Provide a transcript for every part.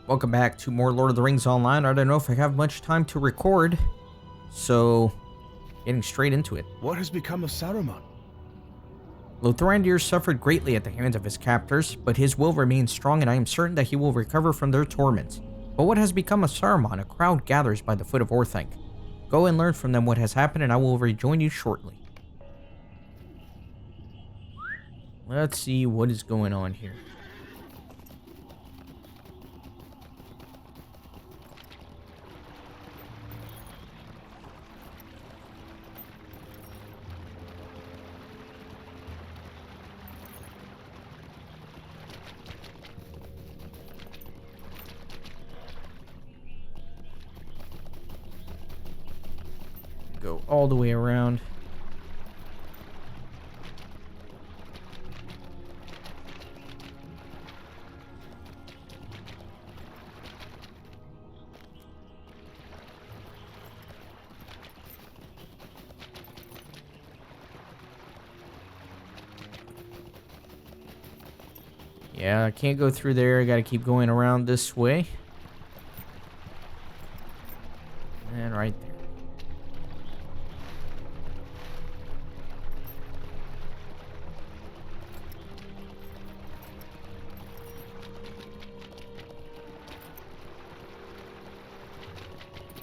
Welcome back to more Lord of the Rings Online. I don't know if I have much time to record, so getting straight into it. What has become of Saruman? Lothrandir suffered greatly at the hands of his captors, but his will remains strong and I am certain that he will recover from their torments. But what has become of Saruman? A crowd gathers by the foot of Orthanc. Go and learn from them what has happened and I will rejoin you shortly. Let's see what is going on here. Go all the way around. Yeah, I can't go through there. I gotta keep going around this way. And right there.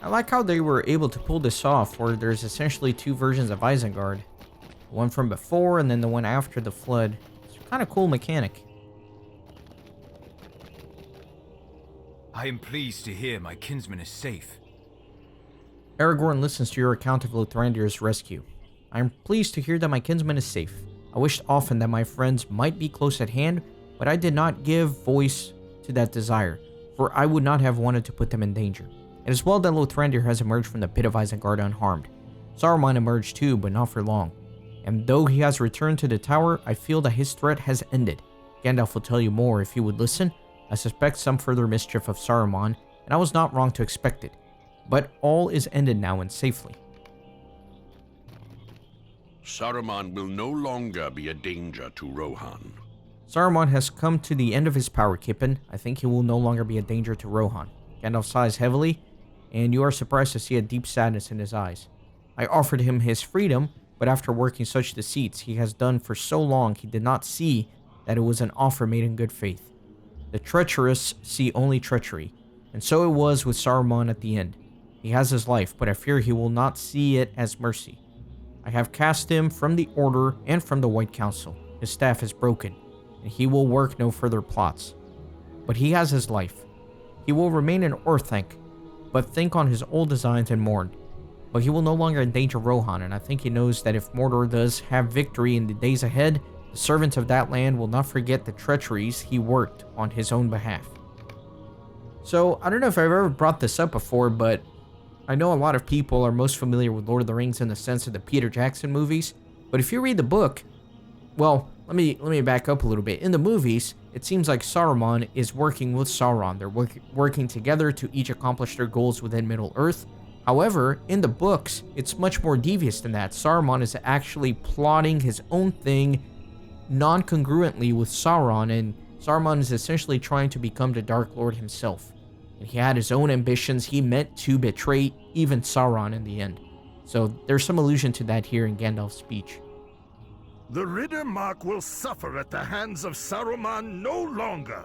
I like how they were able to pull this off, where there's essentially two versions of Isengard. One from before and then the one after the flood. It's kind of cool mechanic. I am pleased to hear my kinsman is safe. Aragorn listens to your account of Lothrandir's rescue. I am pleased to hear that my kinsman is safe. I wished often that my friends might be close at hand, but I did not give voice to that desire, for I would not have wanted to put them in danger. It is well that Lothrandir has emerged from the pit of Isengard unharmed. Saruman emerged too, but not for long. And though he has returned to the tower, I feel that his threat has ended. Gandalf will tell you more if you would listen. I suspect some further mischief of Saruman, and I was not wrong to expect it. But all is ended now and safely. Saruman will no longer be a danger to Rohan. Saruman has come to the end of his power, Kippen. I think he will no longer be a danger to Rohan. Gandalf sighs heavily, and you are surprised to see a deep sadness in his eyes. I offered him his freedom, but after working such deceits he has done for so long, he did not see that it was an offer made in good faith. The treacherous see only treachery, and so it was with Saruman at the end. He has his life, but I fear he will not see it as mercy. I have cast him from the Order and from the White Council. His staff is broken, and he will work no further plots. But he has his life. He will remain in Orthanc, but think on his old designs and mourn. But he will no longer endanger Rohan, and I think he knows that if Mordor does have victory in the days ahead, the servants of that land will not forget the treacheries he worked on his own behalf. So, I don't know if I've ever brought this up before, but I know a lot of people are most familiar with Lord of the Rings in the sense of the Peter Jackson movies, but if you read the book, well, let me back up a little bit. In the movies, it seems like Saruman is working with Sauron. They're working together to each accomplish their goals within Middle-earth. However, in the books, it's much more devious than that. Saruman is actually plotting his own thing non-congruently with Sauron, and Saruman is essentially trying to become the Dark Lord himself. And he had his own ambitions. He meant to betray even Sauron in the end. So there's some allusion to that here in Gandalf's speech. The Riddermark will suffer at the hands of Saruman no longer.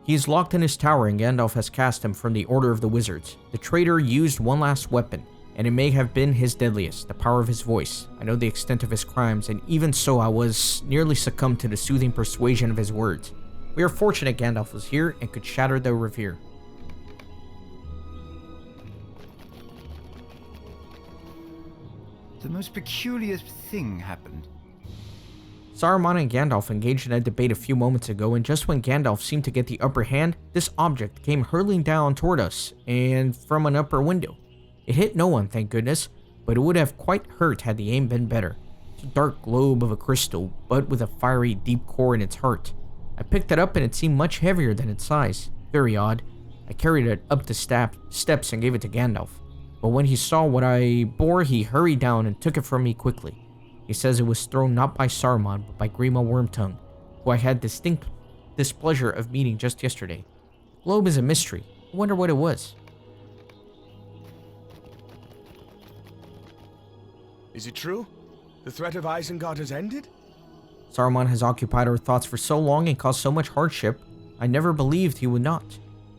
He is locked in his tower and Gandalf has cast him from the Order of the Wizards. The traitor used one last weapon, and it may have been his deadliest, the power of his voice. I know the extent of his crimes, and even so I was nearly succumbed to the soothing persuasion of his words. We are fortunate Gandalf was here and could shatter their revere. The most peculiar thing happened. Saruman and Gandalf engaged in a debate a few moments ago, and just when Gandalf seemed to get the upper hand, this object came hurtling down toward us, and from an upper window. It hit no one, thank goodness, but it would have quite hurt had the aim been better. It's a dark globe of a crystal, but with a fiery, deep core in its heart. I picked it up and it seemed much heavier than its size. Very odd. I carried it up the steps and gave it to Gandalf. But when he saw what I bore, he hurried down and took it from me quickly. He says it was thrown not by Saruman, but by Grima Wormtongue, who I had distinct displeasure of meeting just yesterday. The globe is a mystery. I wonder what it was. Is it true? The threat of Isengard has ended? Saruman has occupied our thoughts for so long and caused so much hardship, I never believed he would not.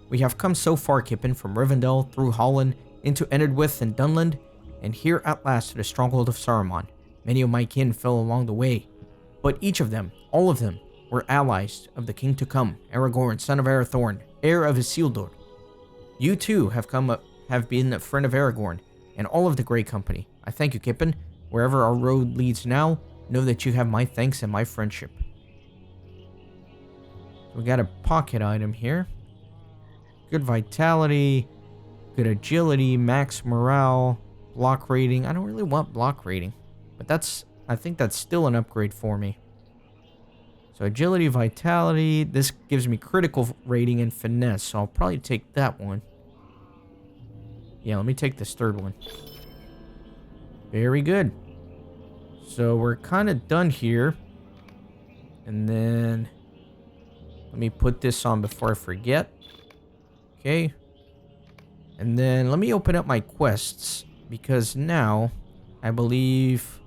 We have come so far, Kippen, from Rivendell, through Holland, into Enedwyth and Dunland, and here at last to the stronghold of Saruman. Many of my kin fell along the way, but each of them, all of them, were allies of the king to come, Aragorn, son of Arathorn, heir of Isildur. You too have been a friend of Aragorn, and all of the Grey Company. I thank you, Kippen. Wherever our road leads now, know that you have my thanks and my friendship. We got a pocket item here. Good vitality, good agility, max morale, block rating. I don't really want block rating, but I think that's still an upgrade for me. So agility, vitality, this gives me critical rating and finesse, so I'll probably take that one. Yeah, let me take this third one. Very good. So we're kind of done here. And then let me put this on before I forget. Okay. And then let me open up my quests, because now I believe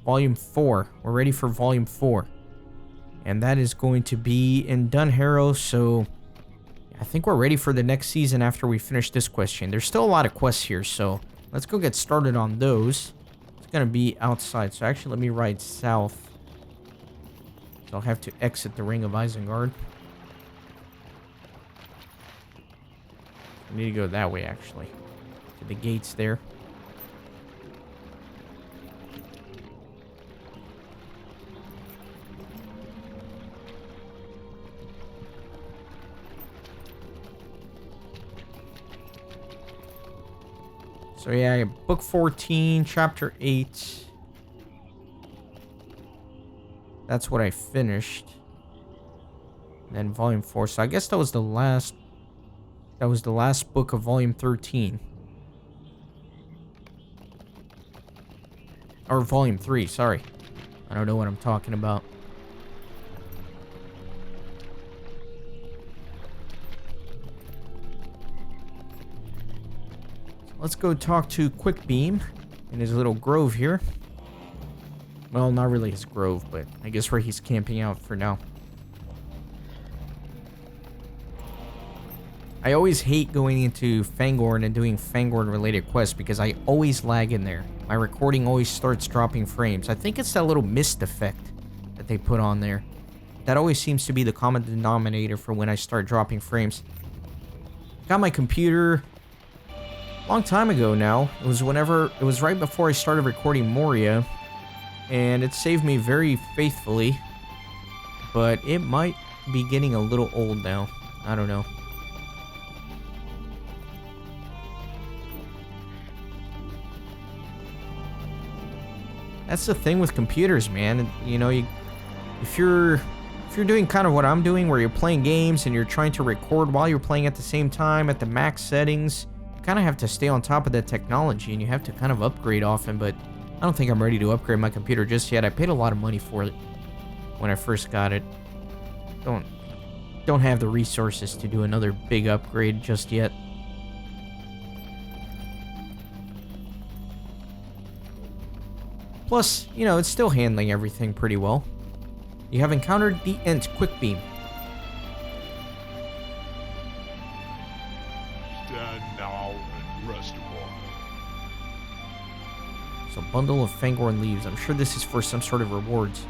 Volume 4. We're ready for Volume 4. And that is going to be in Dunharrow, so I think we're ready for the next season after we finish this quest chain. There's still a lot of quests here, so let's go get started on those. It's going to be outside, so actually let me ride south. So I'll have to exit the Ring of Isengard. I need to go that way, actually. To the gates there. So yeah, book 14, chapter 8. That's what I finished. And then volume 4. So I guess that was the last book of volume 13. Or volume 3, sorry. I don't know what I'm talking about. Let's go talk to Quickbeam in his little grove here. Well, not really his grove, but I guess where he's camping out for now. I always hate going into Fangorn and doing Fangorn-related quests because I always lag in there. My recording always starts dropping frames. I think it's that little mist effect that they put on there. That always seems to be the common denominator for when I start dropping frames. Got my computer long time ago now. It was right before I started recording Moria, and it saved me very faithfully, but it might be getting a little old now. I don't know. That's the thing with computers, man. You know, if you're doing kind of what I'm doing, where you're playing games and you're trying to record while you're playing at the same time at the max settings, kind of have to stay on top of that technology, and you have to kind of upgrade often, but I don't think I'm ready to upgrade my computer just yet. I paid a lot of money for it when I first got it. Don't have the resources to do another big upgrade just yet. Plus, you know, it's still handling everything pretty well. You have encountered the Ent Quickbeam. A bundle of Fangorn leaves. I'm sure this is for some sort of rewards.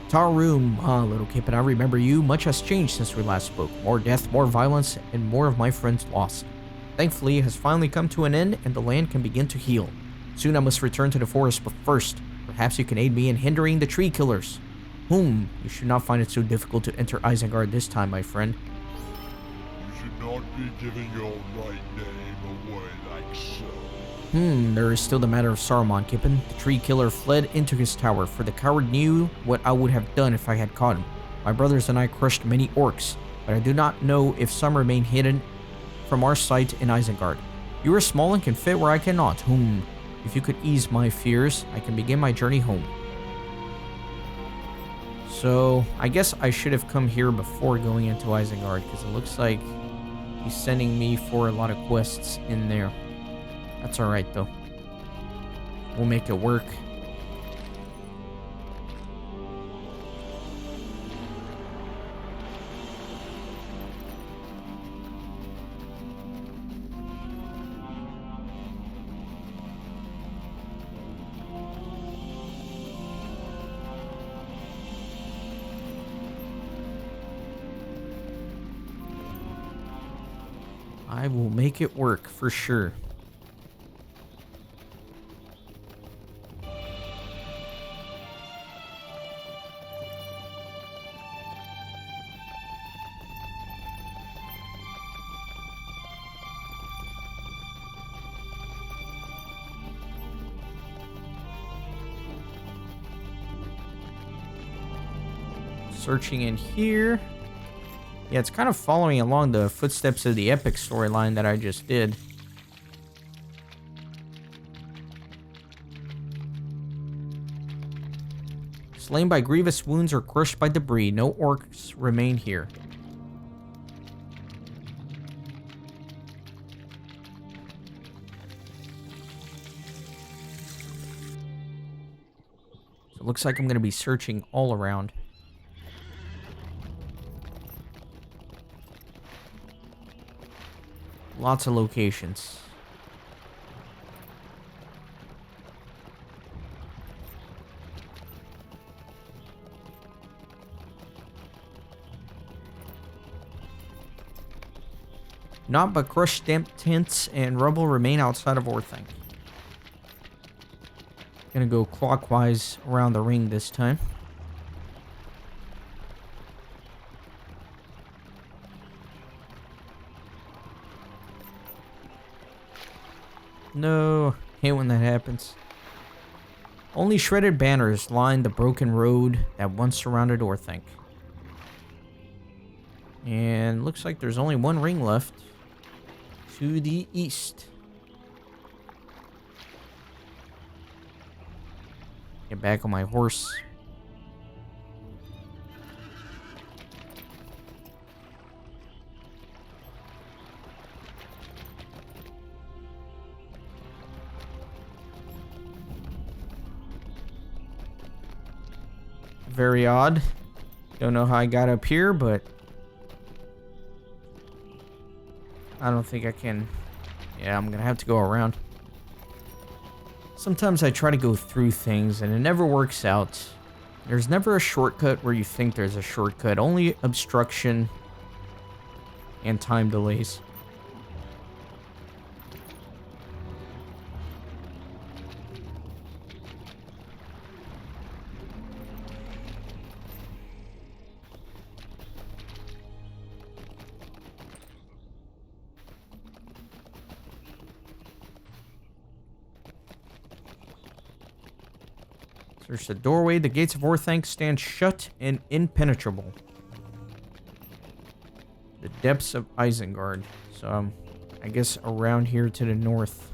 Tarum, little Kip, and I remember you. Much has changed since we last spoke. More death, more violence, and more of my friends lost. Thankfully, it has finally come to an end, and the land can begin to heal. Soon I must return to the forest, but first, perhaps you can aid me in hindering the tree killers. You should not find it so difficult to enter Isengard this time, my friend. You should not be giving your right name away like so. There is still the matter of Saruman, Kippen. The tree killer fled into his tower, for the coward knew what I would have done if I had caught him. My brothers and I crushed many orcs, but I do not know if some remain hidden from our sight in Isengard. You are small and can fit where I cannot. If you could ease my fears, I can begin my journey home. So, I guess I should have come here before going into Isengard, because it looks like He's sending me for a lot of quests in there. That's alright, though. We'll make it work. I will make it work for sure. Searching in here. Yeah, it's kind of following along the footsteps of the epic storyline that I just did. Slain by grievous wounds or crushed by debris, no orcs remain here. So it looks like I'm going to be searching all around. Lots of locations. Not but crushed damp tents and rubble remain outside of Orthanc. Gonna go clockwise around the ring this time. No, hate when that happens. Only shredded banners line the broken road that once surrounded Orthanc. And looks like there's only one ring left. To the east. Get back on my horse. Very odd. Don't know how I got up here, but I don't think I can. Yeah, I'm gonna have to go around. Sometimes I try to go through things and it never works out. There's never a shortcut where you think there's a shortcut. Only obstruction and time delays. There's the doorway. The gates of Orthanc stand shut and impenetrable. The depths of Isengard. So, I guess around here to the north.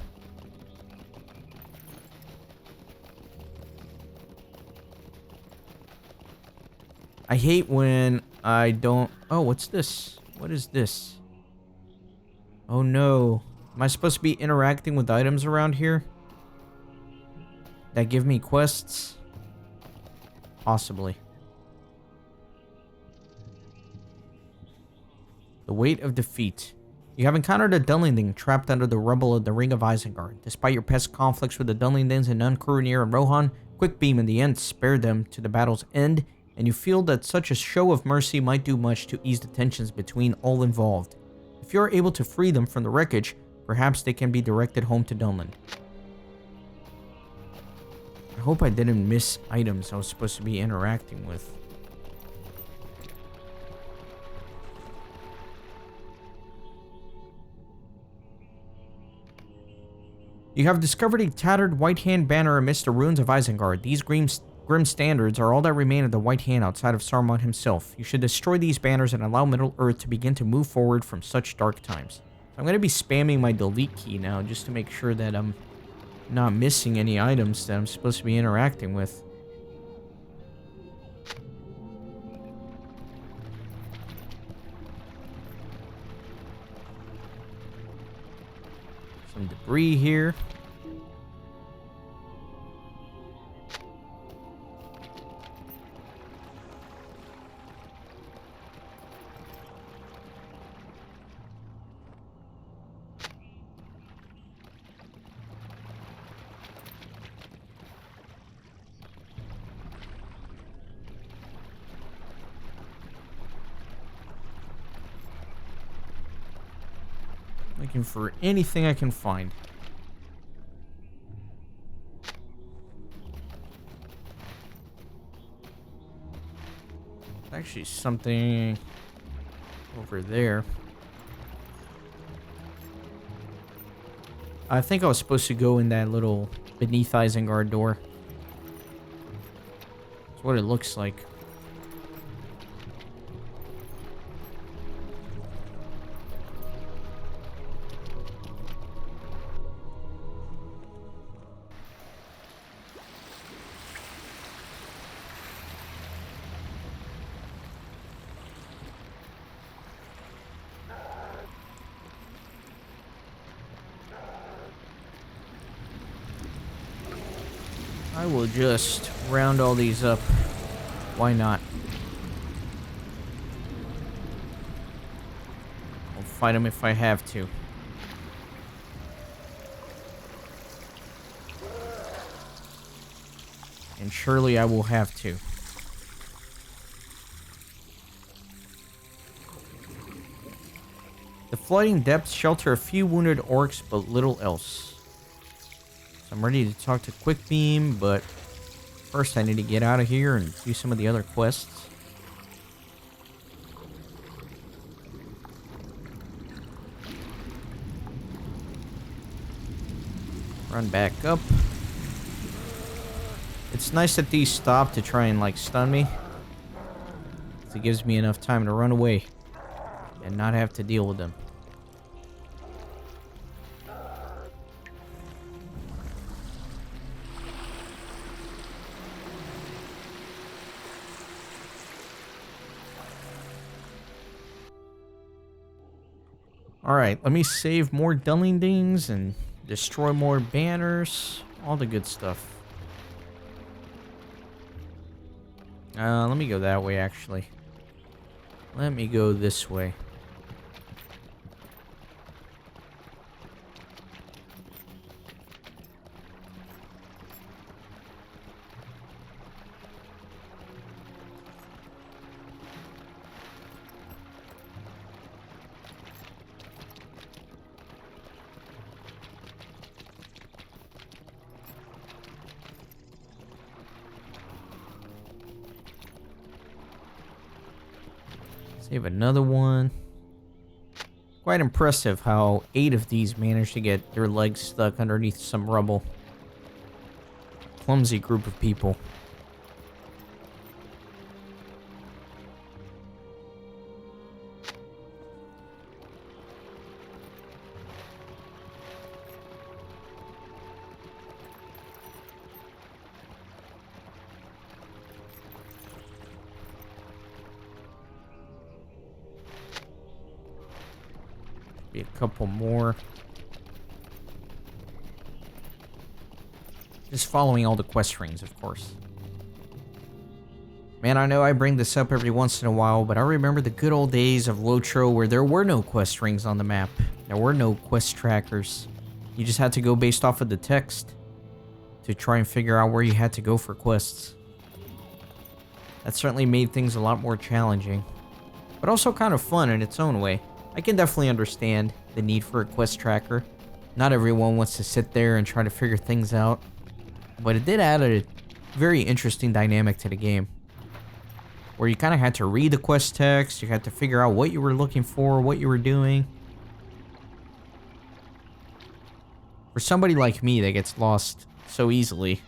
I hate when I don't... Oh, what's this? What is this? Oh no. Am I supposed to be interacting with items around here that give me quests? Possibly. The weight of defeat. You have encountered a Dunlending trapped under the rubble of the Ring of Isengard. Despite your past conflicts with the Dunlendings and Uncrunir and Rohan, Quickbeam in the end spared them to the battle's end, and you feel that such a show of mercy might do much to ease the tensions between all involved. If you are able to free them from the wreckage, perhaps they can be directed home to Dunland. I hope I didn't miss items I was supposed to be interacting with. You have discovered a tattered White Hand banner amidst the ruins of Isengard. These grim standards are all that remain of the White Hand outside of Saruman himself. You should destroy these banners and allow Middle-earth to begin to move forward from such dark times. I'm going to be spamming my delete key now just to make sure that I'm not missing any items that I'm supposed to be interacting with. debris here. Looking for anything I can find. Actually, something over there. I think I was supposed to go in that little beneath Isengard door. That's what it looks like. I will just round all these up. Why not? I'll fight them if I have to. And surely I will have to. The flooding depths shelter a few wounded orcs, but little else. I'm ready to talk to Quickbeam, but first I need to get out of here and do some of the other quests. Run back up. It's nice that these stop to try and, like, stun me. It gives me enough time to run away and not have to deal with them. Alright, let me save more Dullingdings and destroy more banners. All the good stuff. Let me go that way, actually. Let me go this way. Save another one. Quite impressive how 8 of these managed to get their legs stuck underneath some rubble. Clumsy group of people. Be a couple more. Just following all the quest rings, of course. Man, I know I bring this up every once in a while, but I remember the good old days of LOTRO where there were no quest rings on the map. There were no quest trackers. You just had to go based off of the text to try and figure out where you had to go for quests. That certainly made things a lot more challenging, but also kind of fun in its own way. I can definitely understand the need for a quest tracker. Not everyone wants to sit there and try to figure things out, but it did add a very interesting dynamic to the game, where you kind of had to read the quest text, you had to figure out what you were looking for, what you were doing. For somebody like me that gets lost so easily,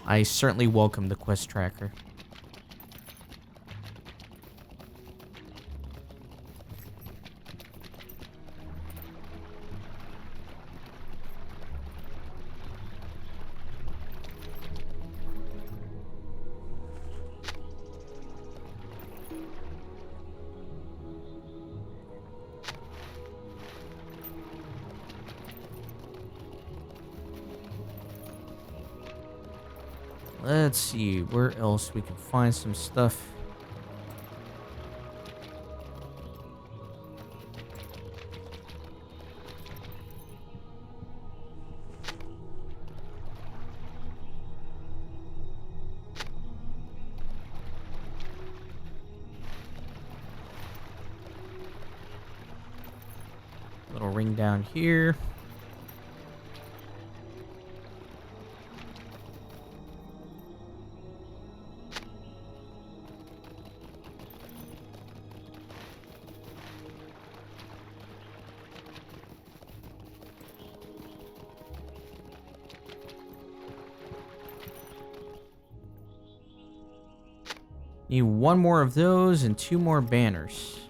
I certainly welcome the quest tracker. Let's see where else we can find some stuff. Little ring down here. Need one more of those and 2 more banners.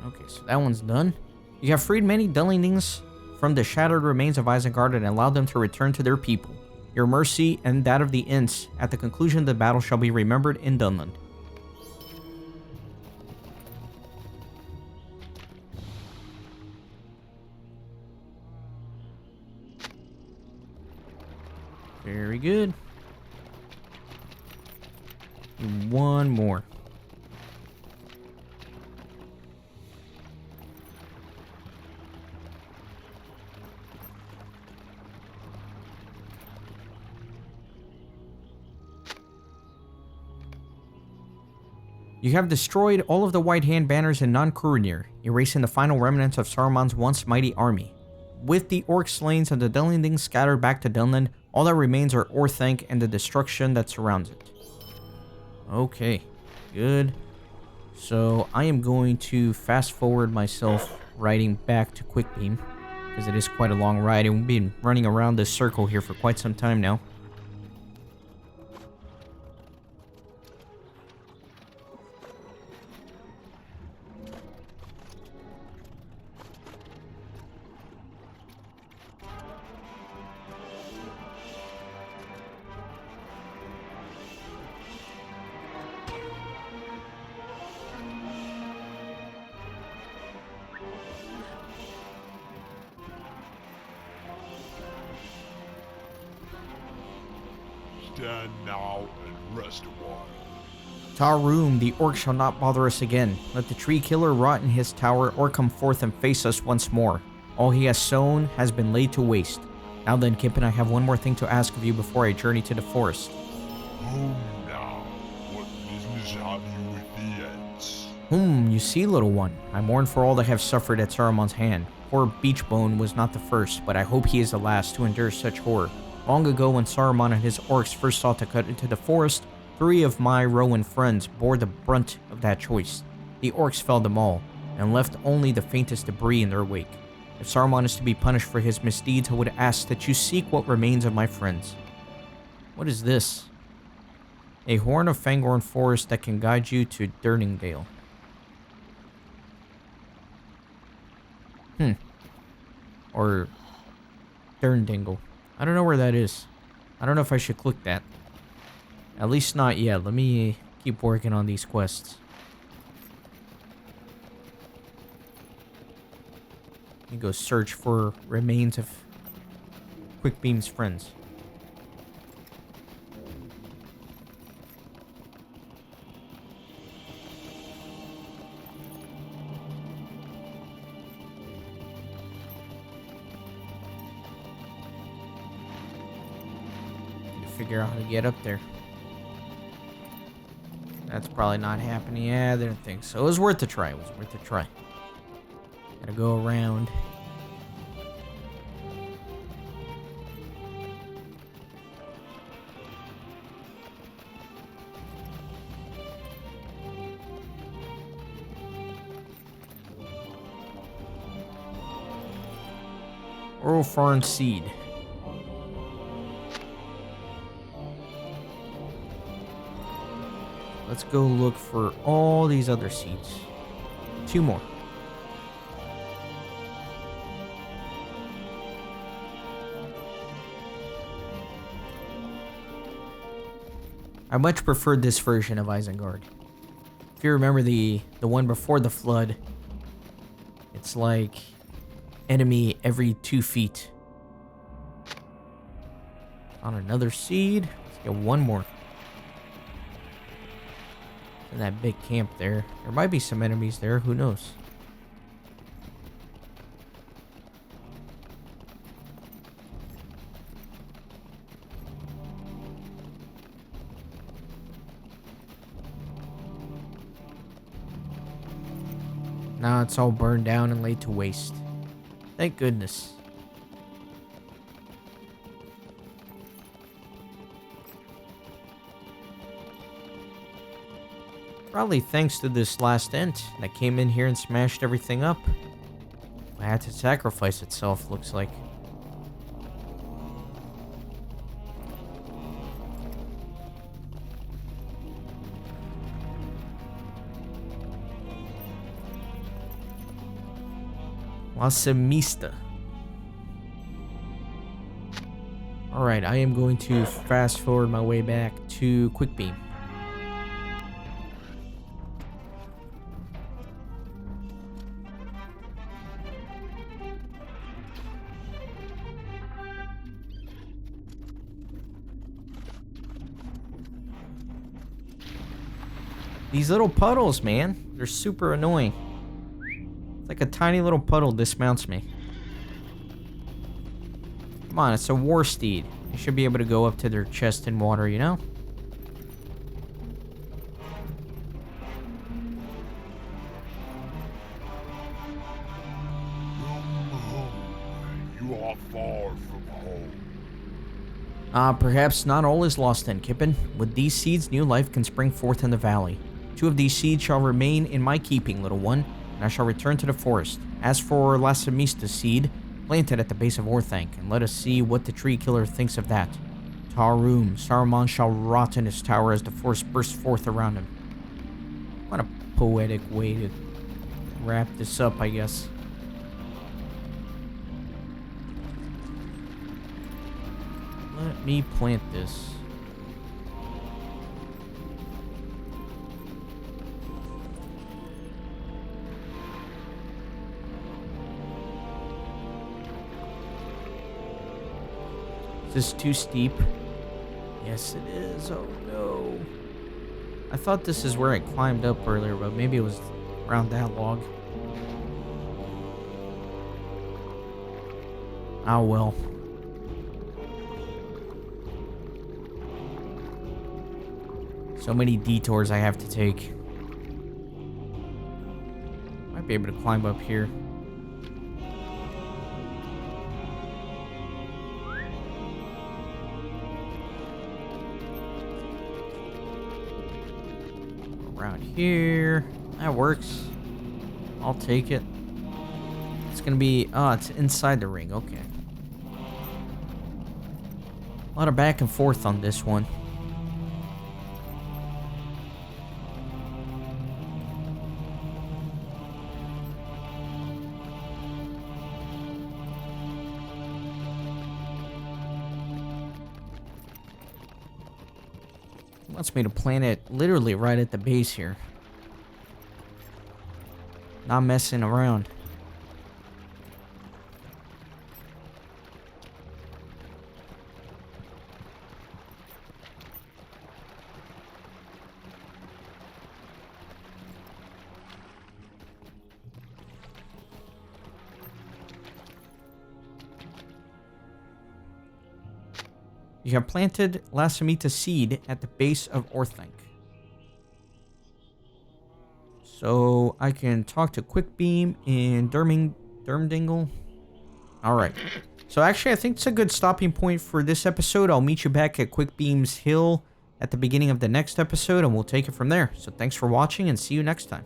Okay, so that one's done. You have freed many Dunlendings from the shattered remains of Isengard and allowed them to return to their people. Your mercy and that of the Ents at the conclusion of the battle shall be remembered in Dunland. Very good. And one more. You have destroyed all of the White Hand banners in Non-Curinir, erasing the final remnants of Saruman's once mighty army. With the orcs slain and the Dunlendings scattered back to Dunland, all that remains are Orthanc and the destruction that surrounds it. Okay, good. So I am going to fast forward myself riding back to Quickbeam, because it is quite a long ride, and we've been running around this circle here for quite some time now. Stand now and rest a while. Tarum, the orc shall not bother us again. Let the tree killer rot in his tower or come forth and face us once more. All he has sown has been laid to waste. Now then, Kippen, I have one more thing to ask of you before I journey to the forest. Whom now? What business have you with the Ents? You see, little one, I mourn for all that have suffered at Saruman's hand. Poor Beachbone was not the first, but I hope he is the last to endure such horror. Long ago, when Saruman and his orcs first sought to cut into the forest, 3 of my Rowan friends bore the brunt of that choice. The orcs felled them all, and left only the faintest debris in their wake. If Saruman is to be punished for his misdeeds, I would ask that you seek what remains of my friends. What is this? A horn of Fangorn Forest that can guide you to Durningdale. Or Durndingle. I don't know where that is. I don't know if I should click that. At least not yet. Let me keep working on these quests. Let me go search for remains of Quickbeam's friends. Figure out how to get up there. That's probably not happening. Yeah, I didn't think so. It was worth a try. It was worth a try. Gotta go around. Oralfarn Seed. Let's go look for all these other seeds. 2 more. I much preferred this version of Isengard. If you remember the one before the flood, It's like enemy every 2 feet. On another seed. Let's get one more. In that big camp there. There might be some enemies there. Who knows? Now it's all burned down and laid to waste. Thank goodness. Probably thanks to this last ent that came in here and smashed everything up. I had to sacrifice itself, looks like. Lasimista. Alright, I am going to fast forward my way back to Quickbeam. These little puddles, man. They're super annoying. It's like a tiny little puddle dismounts me. Come on, it's a war steed. You should be able to go up to their chest in water, you know? You are far from home. Perhaps not all is lost then, Kippen. With these seeds, new life can spring forth in the valley. 2 of these seeds shall remain in my keeping, little one, and I shall return to the forest. As for Lasimista's seed, plant it at the base of Orthanc, and let us see what the tree killer thinks of that. Tarum, Saruman shall rot in his tower as the forest bursts forth around him. What a poetic way to wrap this up, I guess. Let me plant this. Is this too steep? Yes, it is. Oh no. I thought this is where I climbed up earlier, but maybe it was around that log. Oh well. So many detours I have to take. Might be able to climb up here. Around here. That works. I'll take it. It's gonna be... Oh, it's inside the ring. Okay. A lot of back and forth on this one. Wants me to plant it literally right at the base here. Not messing around. You have planted Lasimita seed at the base of Orthanc. So I can talk to Quickbeam and Dermdingle. Alright. So actually I think it's a good stopping point for this episode. I'll meet you back at Quickbeam's Hill at the beginning of the next episode and we'll take it from there. So thanks for watching and see you next time.